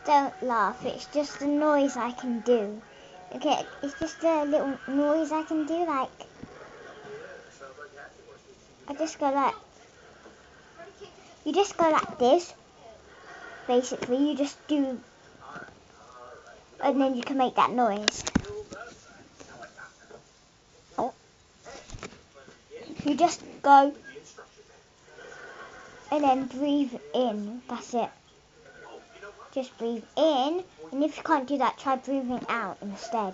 Don't laugh, it's just a noise I can do. Okay, it's just a little noise I can do, like, I just go like, you just go like this, basically, you just do, and then you can make that noise. Oh. You just go, and then breathe in, that's it. Just breathe in, and if you can't do that, try breathing out instead.